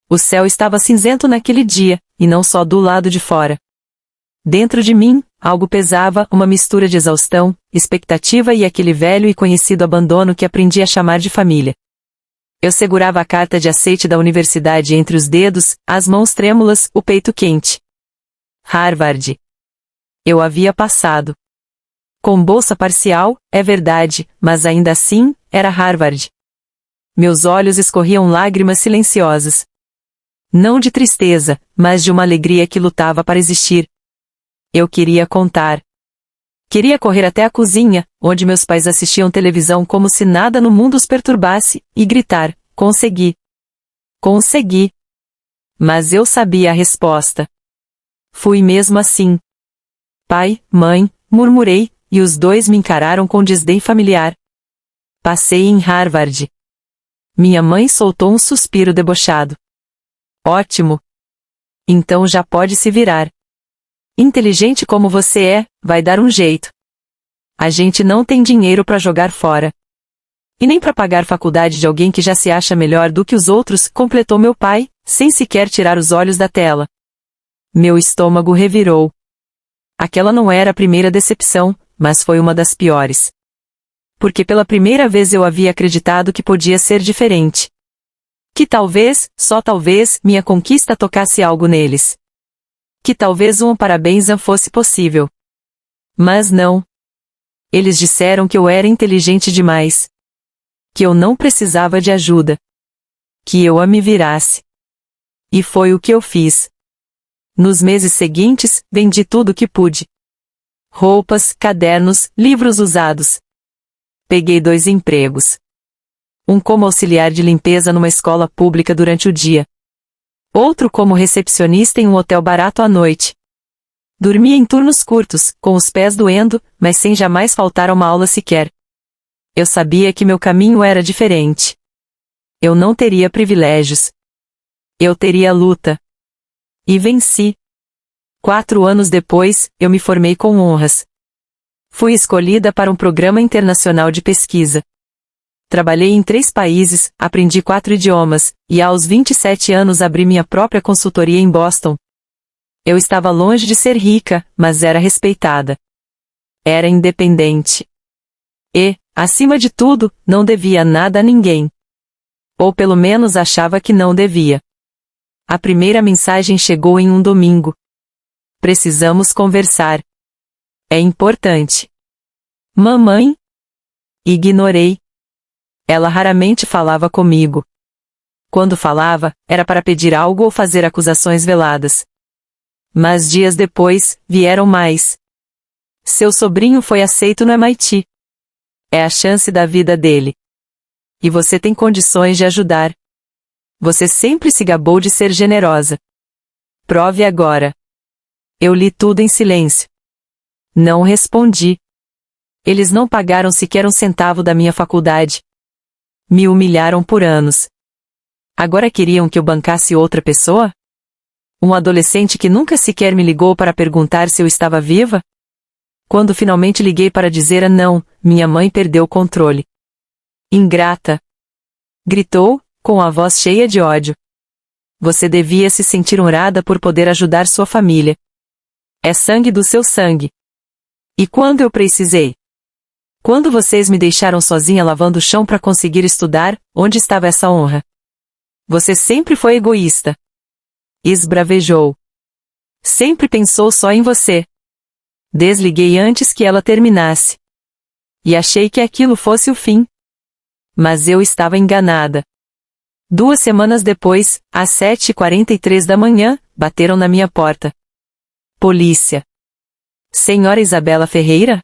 O céu estava cinzento naquele dia, e não só do lado de fora. Dentro de mim, algo pesava, uma mistura de exaustão, expectativa e aquele velho e conhecido abandono que aprendi a chamar de família. Eu segurava a carta de aceite da universidade entre os dedos, as mãos trêmulas, o peito quente. Harvard. Eu havia passado. Com bolsa parcial, é verdade, mas ainda assim, era Harvard. Meus olhos escorriam lágrimas silenciosas. Não de tristeza, mas de uma alegria que lutava para existir. Eu queria contar. Queria correr até a cozinha, onde meus pais assistiam televisão como se nada no mundo os perturbasse, e gritar: consegui! Consegui! Mas eu sabia a resposta. Fui mesmo assim. Pai, mãe, murmurei, e os dois me encararam com desdém familiar. Passei em Harvard. Minha mãe soltou um suspiro debochado. Ótimo! Então já pode se virar. Inteligente como você é, vai dar um jeito. A gente não tem dinheiro para jogar fora. E nem para pagar faculdade de alguém que já se acha melhor do que os outros, completou meu pai, sem sequer tirar os olhos da tela. Meu estômago revirou. Aquela não era a primeira decepção, mas foi uma das piores. Porque pela primeira vez eu havia acreditado que podia ser diferente. Que talvez, só talvez, minha conquista tocasse algo neles. Que talvez um parabéns fosse possível. Mas não. Eles disseram que eu era inteligente demais. Que eu não precisava de ajuda. Que eu a me virasse. E foi o que eu fiz. Nos meses seguintes, vendi tudo o que pude. Roupas, cadernos, livros usados. Peguei 2 empregos. Um como auxiliar de limpeza numa escola pública durante o dia. Outro como recepcionista em um hotel barato à noite. Dormia em turnos curtos, com os pés doendo, mas sem jamais faltar a uma aula sequer. Eu sabia que meu caminho era diferente. Eu não teria privilégios. Eu teria luta. E venci. 4 anos depois, eu me formei com honras. Fui escolhida para um programa internacional de pesquisa. Trabalhei em 3 países, aprendi 4 idiomas, e aos 27 anos abri minha própria consultoria em Boston. Eu estava longe de ser rica, mas era respeitada. Era independente. E, acima de tudo, não devia nada a ninguém. Ou pelo menos achava que não devia. A primeira mensagem chegou em um domingo. Precisamos conversar. É importante. Mamãe? Ignorei. Ela raramente falava comigo. Quando falava, era para pedir algo ou fazer acusações veladas. Mas dias depois, vieram mais. Seu sobrinho foi aceito no MIT. É a chance da vida dele. E você tem condições de ajudar. Você sempre se gabou de ser generosa. Prove agora. Eu li tudo em silêncio. Não respondi. Eles não pagaram sequer um centavo da minha faculdade. Me humilharam por anos. Agora queriam que eu bancasse outra pessoa? Um adolescente que nunca sequer me ligou para perguntar se eu estava viva? Quando finalmente liguei para dizer não, minha mãe perdeu o controle. Ingrata! Gritou, com a voz cheia de ódio. Você devia se sentir honrada por poder ajudar sua família. É sangue do seu sangue. E quando eu precisei? Quando vocês me deixaram sozinha lavando o chão para conseguir estudar, onde estava essa honra? Você sempre foi egoísta. Esbravejou. Sempre pensou só em você. Desliguei antes que ela terminasse. E achei que aquilo fosse o fim. Mas eu estava enganada. 2 semanas depois, às 7h43 da manhã, bateram na minha porta. Polícia. Senhora Isabela Ferreira?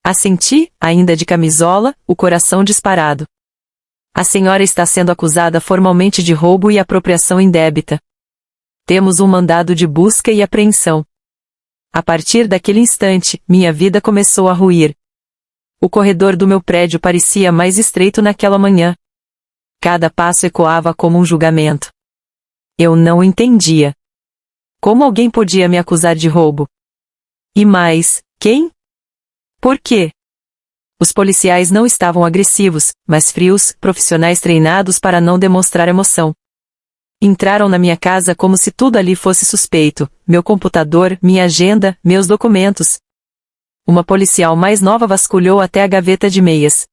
Assenti, ainda de camisola, o coração disparado. A senhora está sendo acusada formalmente de roubo e apropriação indébita. Temos um mandado de busca e apreensão. A partir daquele instante, minha vida começou a ruir. O corredor do meu prédio parecia mais estreito naquela manhã. Cada passo ecoava como um julgamento. Eu não entendia. Como alguém podia me acusar de roubo? E mais, quem? Por quê? Os policiais não estavam agressivos, mas frios, profissionais treinados para não demonstrar emoção. Entraram na minha casa como se tudo ali fosse suspeito, meu computador, minha agenda, meus documentos. Uma policial mais nova vasculhou até a gaveta de meias.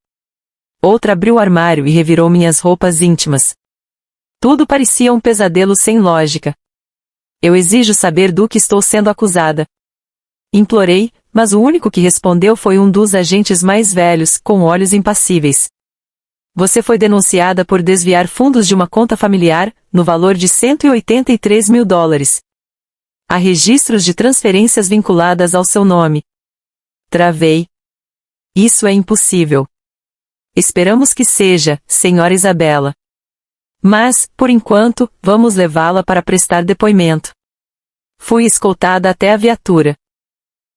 Outra abriu o armário e revirou minhas roupas íntimas. Tudo parecia um pesadelo sem lógica. Eu exijo saber do que estou sendo acusada. Implorei, mas o único que respondeu foi um dos agentes mais velhos, com olhos impassíveis. Você foi denunciada por desviar fundos de uma conta familiar, no valor de $183 mil. Há registros de transferências vinculadas ao seu nome. Travei. Isso é impossível. Esperamos que seja, Sra. Isabela. Mas, por enquanto, vamos levá-la para prestar depoimento. Fui escoltada até a viatura.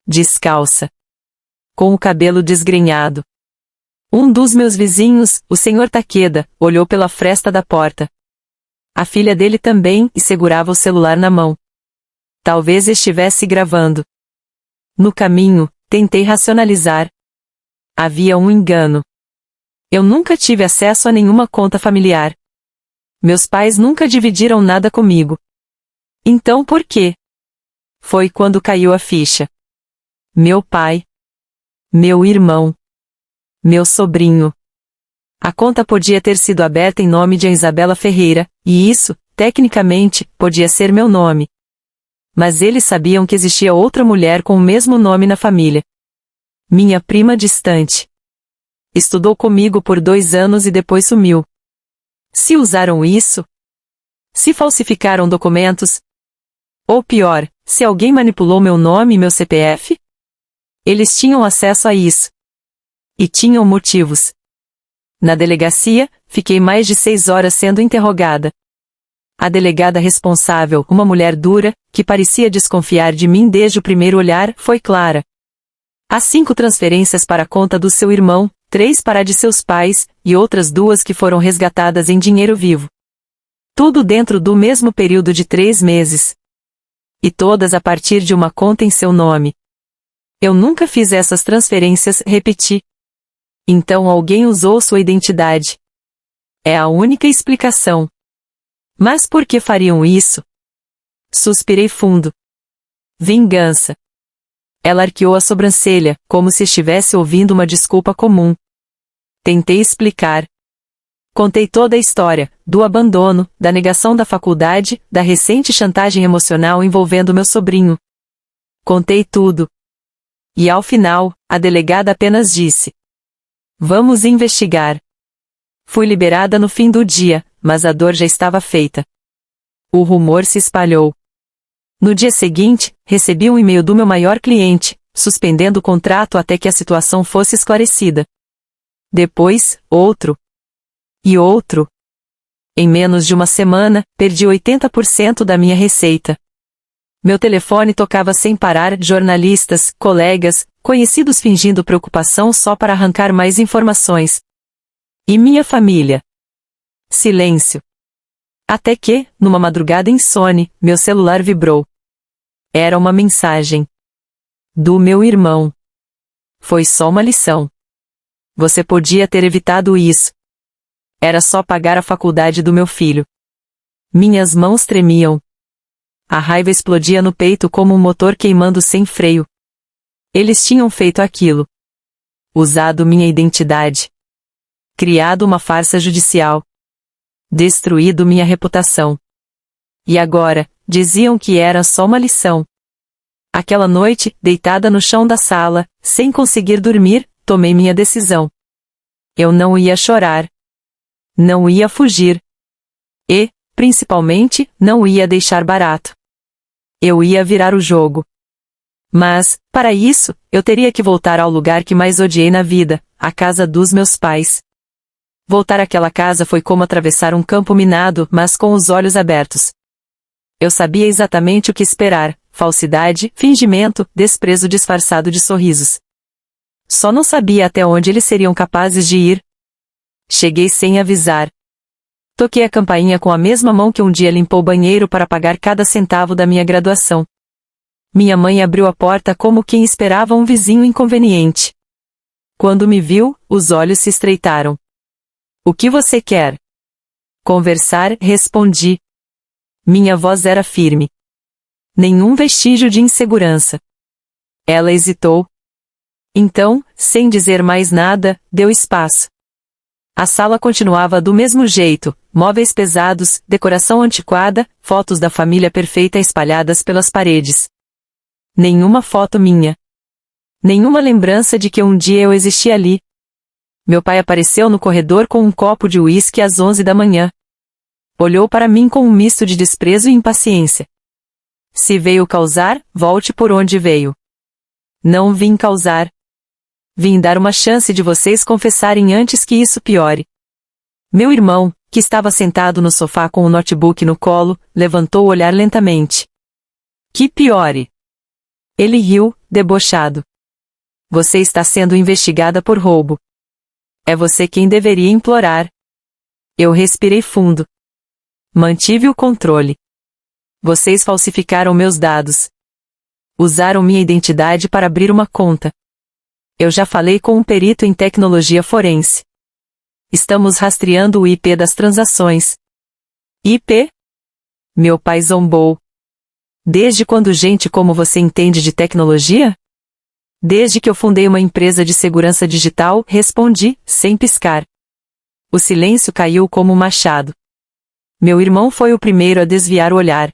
Descalça. Com o cabelo desgrenhado. Um dos meus vizinhos, o Sr. Takeda, olhou pela fresta da porta. A filha dele também, e segurava o celular na mão. Talvez estivesse gravando. No caminho, tentei racionalizar. Havia um engano. Eu nunca tive acesso a nenhuma conta familiar. Meus pais nunca dividiram nada comigo. Então por quê? Foi quando caiu a ficha. Meu pai. Meu irmão. Meu sobrinho. A conta podia ter sido aberta em nome de Isabela Ferreira, e isso, tecnicamente, podia ser meu nome. Mas eles sabiam que existia outra mulher com o mesmo nome na família. Minha prima distante. Estudou comigo por 2 anos e depois sumiu. Se usaram isso? Se falsificaram documentos? Ou pior, se alguém manipulou meu nome e meu CPF? Eles tinham acesso a isso. E tinham motivos. Na delegacia, fiquei mais de 6 horas sendo interrogada. A delegada responsável, uma mulher dura, que parecia desconfiar de mim desde o primeiro olhar, foi clara. Há 5 transferências para a conta do seu irmão, 3 para a de seus pais, e outras 2 que foram resgatadas em dinheiro vivo. Tudo dentro do mesmo período de 3 meses. E todas a partir de uma conta em seu nome. Eu nunca fiz essas transferências, repeti. Então alguém usou sua identidade. É a única explicação. Mas por que fariam isso? Suspirei fundo. Vingança. Ela arqueou a sobrancelha, como se estivesse ouvindo uma desculpa comum. Tentei explicar. Contei toda a história, do abandono, da negação da faculdade, da recente chantagem emocional envolvendo meu sobrinho. Contei tudo. E ao final, a delegada apenas disse: vamos investigar. Fui liberada no fim do dia, mas a dor já estava feita. O rumor se espalhou. No dia seguinte, recebi um e-mail do meu maior cliente, suspendendo o contrato até que a situação fosse esclarecida. Depois, outro. E outro. Em menos de uma semana, perdi 80% da minha receita. Meu telefone tocava sem parar, jornalistas, colegas, conhecidos fingindo preocupação só para arrancar mais informações. E minha família? Silêncio. Até que, numa madrugada insone, meu celular vibrou. Era uma mensagem. Do meu irmão. Foi só uma lição. Você podia ter evitado isso. Era só pagar a faculdade do meu filho. Minhas mãos tremiam. A raiva explodia no peito como um motor queimando sem freio. Eles tinham feito aquilo. Usado minha identidade. Criado uma farsa judicial. Destruído minha reputação. E agora, diziam que era só uma lição. Aquela noite, deitada no chão da sala, sem conseguir dormir, tomei minha decisão. Eu não ia chorar. Não ia fugir. E, principalmente, não ia deixar barato. Eu ia virar o jogo. Mas, para isso, eu teria que voltar ao lugar que mais odiei na vida, a casa dos meus pais. Voltar àquela casa foi como atravessar um campo minado, mas com os olhos abertos. Eu sabia exatamente o que esperar: falsidade, fingimento, desprezo disfarçado de sorrisos. Só não sabia até onde eles seriam capazes de ir. Cheguei sem avisar. Toquei a campainha com a mesma mão que um dia limpou o banheiro para pagar cada centavo da minha graduação. Minha mãe abriu a porta como quem esperava um vizinho inconveniente. Quando me viu, os olhos se estreitaram. O que você quer? Conversar, respondi. Minha voz era firme. Nenhum vestígio de insegurança. Ela hesitou. Então, sem dizer mais nada, deu espaço. A sala continuava do mesmo jeito, móveis pesados, decoração antiquada, fotos da família perfeita espalhadas pelas paredes. Nenhuma foto minha. Nenhuma lembrança de que um dia eu existia ali. Meu pai apareceu no corredor com um copo de uísque às 11 da manhã. Olhou para mim com um misto de desprezo e impaciência. Se veio causar, volte por onde veio. Não vim causar. Vim dar uma chance de vocês confessarem antes que isso piore. Meu irmão, que estava sentado no sofá com o notebook no colo, levantou o olhar lentamente. Que piore? Ele riu, debochado. Você está sendo investigada por roubo. É você quem deveria implorar. Eu respirei fundo. Mantive o controle. Vocês falsificaram meus dados. Usaram minha identidade para abrir uma conta. Eu já falei com um perito em tecnologia forense. Estamos rastreando o IP das transações. IP? Meu pai zombou. Desde quando gente como você entende de tecnologia? Desde que eu fundei uma empresa de segurança digital, respondi, sem piscar. O silêncio caiu como um machado. Meu irmão foi o primeiro a desviar o olhar.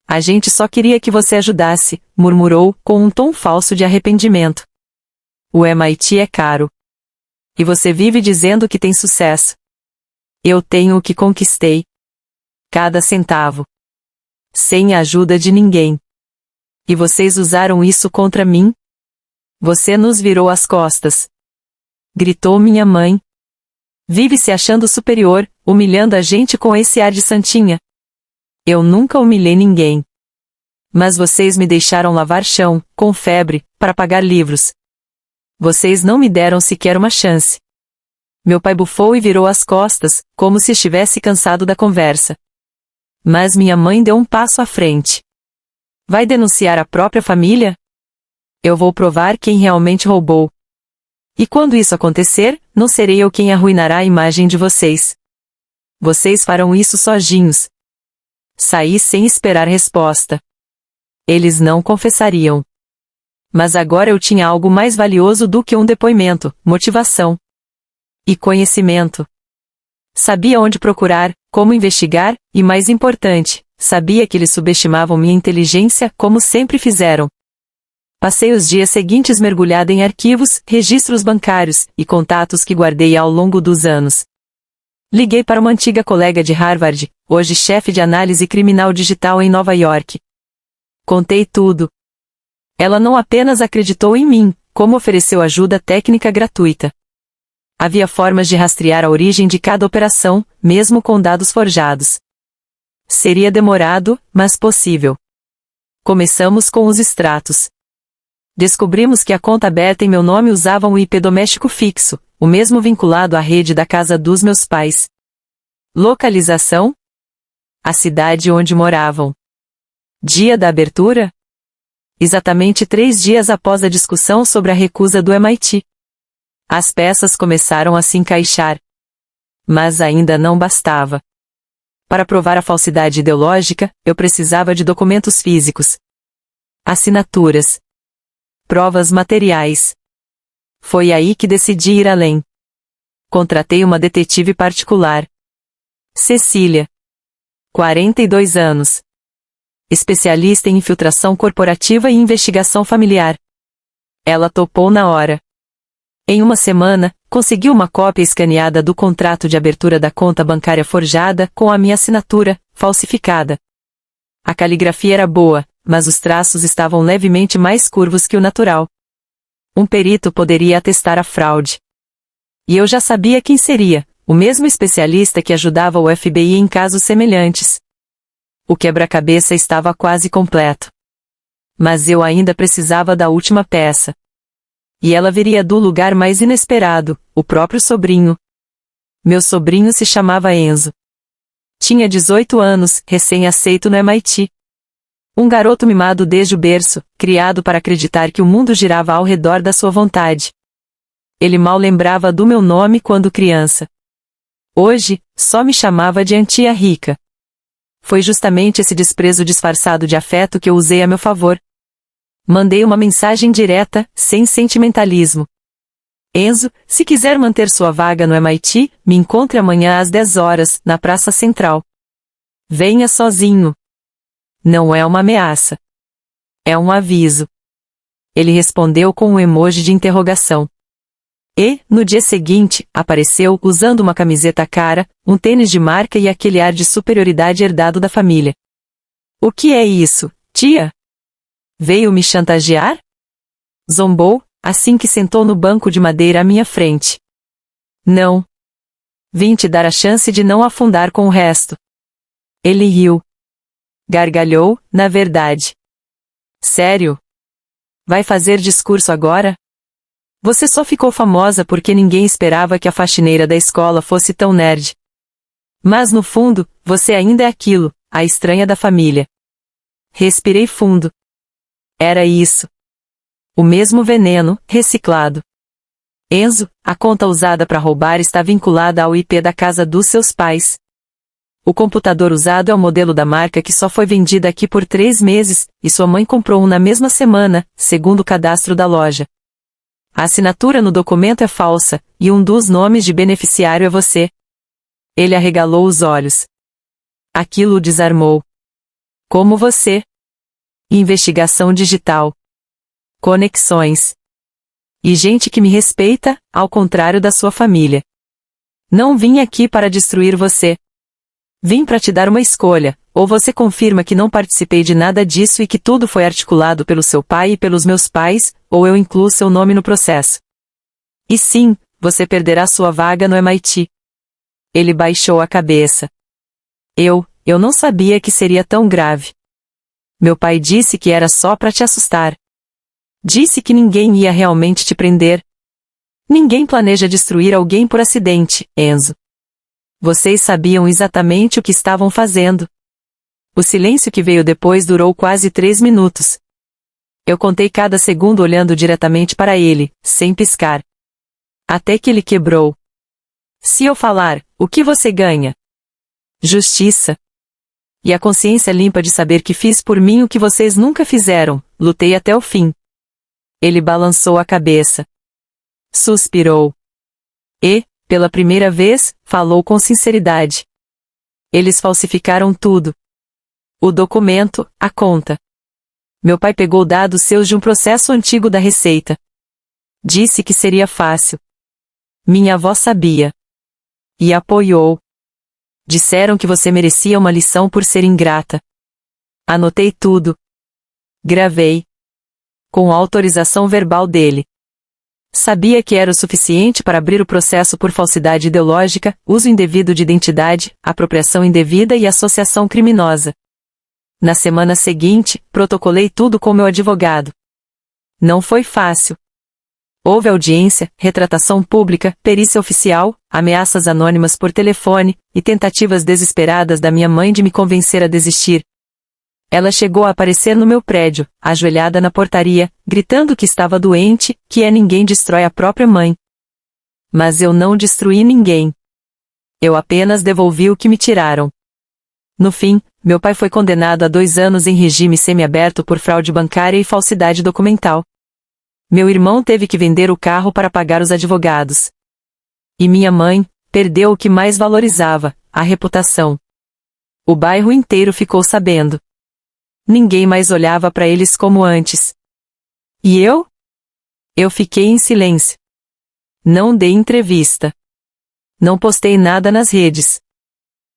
A gente só queria que você ajudasse, murmurou, com um tom falso de arrependimento. O MIT é caro. E você vive dizendo que tem sucesso. Eu tenho o que conquistei. Cada centavo. Sem a ajuda de ninguém. E vocês usaram isso contra mim? Você nos virou as costas. Gritou minha mãe. Vive se achando superior, humilhando a gente com esse ar de santinha. Eu nunca humilhei ninguém. Mas vocês me deixaram lavar chão, com febre, para pagar livros. Vocês não me deram sequer uma chance. Meu pai bufou e virou as costas, como se estivesse cansado da conversa. Mas minha mãe deu um passo à frente. Vai denunciar a própria família? Eu vou provar quem realmente roubou. E quando isso acontecer, não serei eu quem arruinará a imagem de vocês. Vocês farão isso sozinhos. Saí sem esperar resposta. Eles não confessariam. Mas agora eu tinha algo mais valioso do que um depoimento, motivação. E conhecimento. Sabia onde procurar, como investigar, e mais importante, sabia que eles subestimavam minha inteligência, como sempre fizeram. Passei os dias seguintes mergulhada em arquivos, registros bancários, e contatos que guardei ao longo dos anos. Liguei para uma antiga colega de Harvard, hoje chefe de análise criminal digital em Nova York. Contei tudo. Ela não apenas acreditou em mim, como ofereceu ajuda técnica gratuita. Havia formas de rastrear a origem de cada operação, mesmo com dados forjados. Seria demorado, mas possível. Começamos com os extratos. Descobrimos que a conta aberta em meu nome usava um IP doméstico fixo, o mesmo vinculado à rede da casa dos meus pais. Localização? A cidade onde moravam. Dia da abertura? Exatamente 3 dias após a discussão sobre a recusa do MIT. As peças começaram a se encaixar. Mas ainda não bastava. Para provar a falsidade ideológica, eu precisava de documentos físicos. Assinaturas. Provas materiais. Foi aí que decidi ir além. Contratei uma detetive particular. Cecília. 42 anos. Especialista em infiltração corporativa e investigação familiar. Ela topou na hora. Em uma semana, consegui uma cópia escaneada do contrato de abertura da conta bancária forjada com a minha assinatura, falsificada. A caligrafia era boa, mas os traços estavam levemente mais curvos que o natural. Um perito poderia atestar a fraude. E eu já sabia quem seria, o mesmo especialista que ajudava o FBI em casos semelhantes. O quebra-cabeça estava quase completo. Mas eu ainda precisava da última peça. E ela viria do lugar mais inesperado, o próprio sobrinho. Meu sobrinho se chamava Enzo. Tinha 18 anos, recém-aceito no MIT. Um garoto mimado desde o berço, criado para acreditar que o mundo girava ao redor da sua vontade. Ele mal lembrava do meu nome quando criança. Hoje, só me chamava de Antia Rica. foi justamente esse desprezo disfarçado de afeto que eu usei a meu favor. Mandei uma mensagem direta, sem sentimentalismo. Enzo, se quiser manter sua vaga no MIT, me encontre amanhã às 10 horas, na Praça Central. Venha sozinho. Não é uma ameaça. É um aviso. Ele respondeu com um emoji de interrogação. E, no dia seguinte, apareceu usando uma camiseta cara, um tênis de marca e aquele ar de superioridade herdado da família. O que é isso, tia? Veio me chantagear? Zombou, assim que sentou no banco de madeira à minha frente. Não. Vim te dar a chance de não afundar com o resto. Ele riu. Gargalhou, na verdade. Sério? Vai fazer discurso agora? Você só ficou famosa porque ninguém esperava que a faxineira da escola fosse tão nerd. Mas no fundo, você ainda é aquilo, a estranha da família. Respirei fundo. Era isso. O mesmo veneno, reciclado. Enzo, a conta usada para roubar está vinculada ao IP da casa dos seus pais. O computador usado é o modelo da marca que só foi vendida aqui por 3 meses, e sua mãe comprou um na mesma semana, segundo o cadastro da loja. A assinatura no documento é falsa, e um dos nomes de beneficiário é você. Ele arregalou os olhos. Aquilo o desarmou. Como você. Investigação digital. Conexões. E gente que me respeita, ao contrário da sua família. Não vim aqui para destruir você. Vim para te dar uma escolha, ou você confirma que não participei de nada disso e que tudo foi articulado pelo seu pai e pelos meus pais, ou eu incluo seu nome no processo. E sim, você perderá sua vaga no MIT. Ele baixou a cabeça. Eu não sabia que seria tão grave. Meu pai disse que era só para te assustar. Disse que ninguém ia realmente te prender. Ninguém planeja destruir alguém por acidente, Enzo. Vocês sabiam exatamente o que estavam fazendo. O silêncio que veio depois durou quase 3 minutos. Eu contei cada segundo olhando diretamente para ele, sem piscar. Até que ele quebrou. Se eu falar, o que você ganha? Justiça. E a consciência limpa de saber que fiz por mim o que vocês nunca fizeram, lutei até o fim. Ele balançou a cabeça. Suspirou. E, pela primeira vez, falou com sinceridade. Eles falsificaram tudo. O documento, a conta. Meu pai pegou dados seus de um processo antigo da Receita. Disse que seria fácil. Minha avó sabia. E apoiou. Disseram que você merecia uma lição por ser ingrata. Anotei tudo. Gravei. Com autorização verbal dele. Sabia que era o suficiente para abrir o processo por falsidade ideológica, uso indevido de identidade, apropriação indevida e associação criminosa. Na semana seguinte, protocolei tudo com meu advogado. Não foi fácil. Houve audiência, retratação pública, perícia oficial, ameaças anônimas por telefone, e tentativas desesperadas da minha mãe de me convencer a desistir. Ela chegou a aparecer no meu prédio, ajoelhada na portaria, gritando que estava doente, que ninguém destrói a própria mãe. Mas eu não destruí ninguém. Eu apenas devolvi o que me tiraram. No fim, meu pai foi condenado a 2 anos em regime semiaberto por fraude bancária e falsidade documental. Meu irmão teve que vender o carro para pagar os advogados. E minha mãe perdeu o que mais valorizava, a reputação. O bairro inteiro ficou sabendo. Ninguém mais olhava para eles como antes. E eu? Eu fiquei em silêncio. Não dei entrevista. Não postei nada nas redes.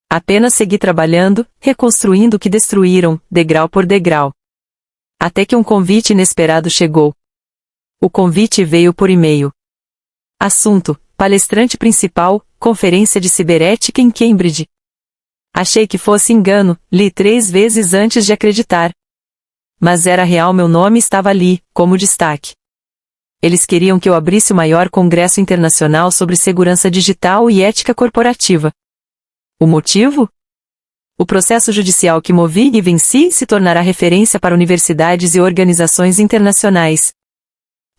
Apenas segui trabalhando, reconstruindo o que destruíram, degrau por degrau. Até que um convite inesperado chegou. O convite veio por e-mail. Assunto: palestrante principal, conferência de ciberética em Cambridge. Achei que fosse engano, li 3 vezes antes de acreditar. Mas era real, meu nome estava ali, como destaque. Eles queriam que eu abrisse o maior congresso internacional sobre segurança digital e ética corporativa. O motivo? O processo judicial que movi e venci se tornará referência para universidades e organizações internacionais.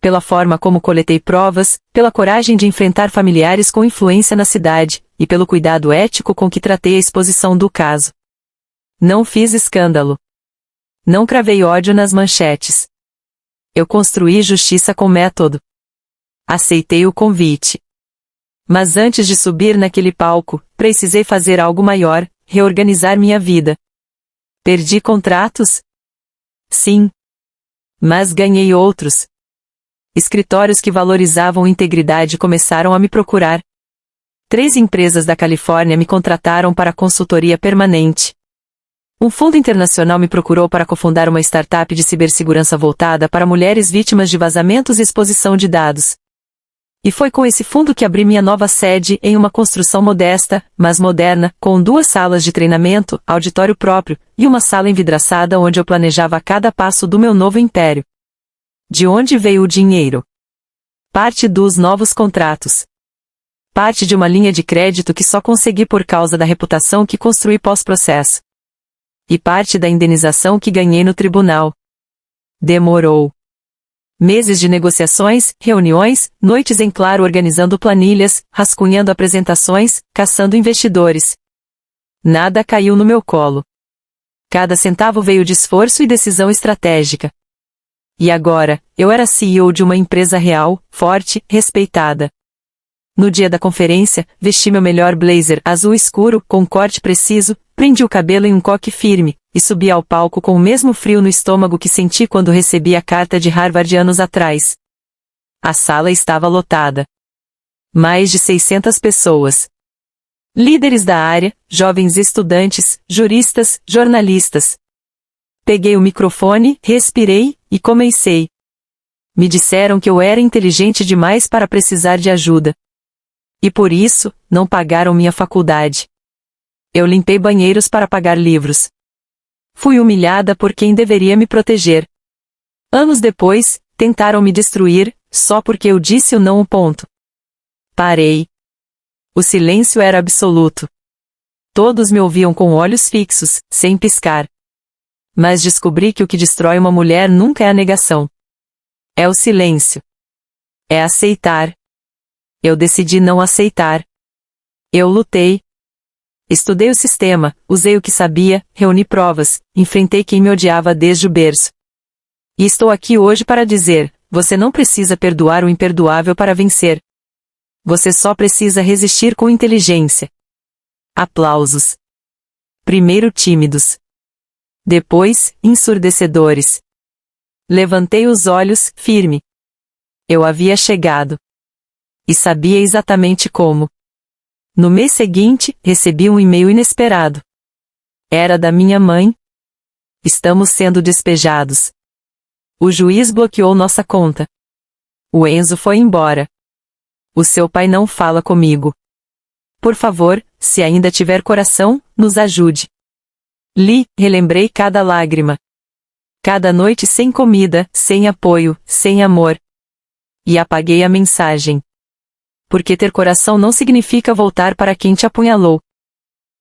Pela forma como coletei provas, pela coragem de enfrentar familiares com influência na cidade, e pelo cuidado ético com que tratei a exposição do caso. Não fiz escândalo. Não cravei ódio nas manchetes. Eu construí justiça com método. Aceitei o convite. Mas antes de subir naquele palco, precisei fazer algo maior, reorganizar minha vida. Perdi contratos? Sim. Mas ganhei outros. Escritórios que valorizavam integridade começaram a me procurar. 3 empresas da Califórnia me contrataram para consultoria permanente. Um fundo internacional me procurou para cofundar uma startup de cibersegurança voltada para mulheres vítimas de vazamentos e exposição de dados. E foi com esse fundo que abri minha nova sede em uma construção modesta, mas moderna, com 2 salas de treinamento, auditório próprio, e uma sala envidraçada onde eu planejava cada passo do meu novo império. De onde veio o dinheiro? Parte dos novos contratos. Parte de uma linha de crédito que só consegui por causa da reputação que construí pós-processo. E parte da indenização que ganhei no tribunal. Demorou. Meses de negociações, reuniões, noites em claro organizando planilhas, rascunhando apresentações, caçando investidores. Nada caiu no meu colo. Cada centavo veio de esforço e decisão estratégica. E agora, eu era CEO de uma empresa real, forte, respeitada. No dia da conferência, vesti meu melhor blazer azul escuro, com corte preciso, prendi o cabelo em um coque firme, e subi ao palco com o mesmo frio no estômago que senti quando recebi a carta de Harvard anos atrás. A sala estava lotada. Mais de 600 pessoas. Líderes da área, jovens estudantes, juristas, jornalistas. Peguei o microfone, respirei, e comecei. Me disseram que eu era inteligente demais para precisar de ajuda. E por isso, não pagaram minha faculdade. Eu limpei banheiros para pagar livros. Fui humilhada por quem deveria me proteger. Anos depois, tentaram me destruir, só porque eu disse o não. Parei. O silêncio era absoluto. Todos me ouviam com olhos fixos, sem piscar. Mas descobri que o que destrói uma mulher nunca é a negação. É o silêncio. É aceitar. Eu decidi não aceitar. Eu lutei. Estudei o sistema, usei o que sabia, reuni provas, enfrentei quem me odiava desde o berço. E estou aqui hoje para dizer, você não precisa perdoar o imperdoável para vencer. Você só precisa resistir com inteligência. Aplausos. Primeiro tímidos. Depois, ensurdecedores. Levantei os olhos, firme. Eu havia chegado. E sabia exatamente como. No mês seguinte, recebi um e-mail inesperado. Era da minha mãe. Estamos sendo despejados. O juiz bloqueou nossa conta. O Enzo foi embora. O seu pai não fala comigo. Por favor, se ainda tiver coração, nos ajude. Li, relembrei cada lágrima. Cada noite sem comida, sem apoio, sem amor. E apaguei a mensagem. Porque ter coração não significa voltar para quem te apunhalou.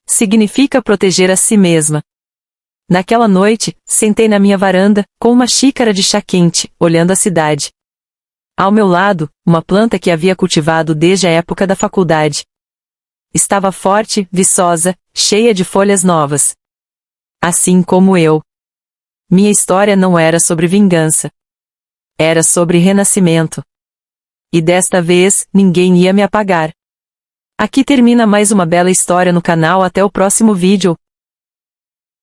Significa proteger a si mesma. Naquela noite, sentei na minha varanda, com uma xícara de chá quente, olhando a cidade. Ao meu lado, uma planta que havia cultivado desde a época da faculdade. Estava forte, viçosa, cheia de folhas novas. Assim como eu. Minha história não era sobre vingança. Era sobre renascimento. E desta vez, ninguém ia me apagar. Aqui termina mais uma bela história no canal. Até o próximo vídeo.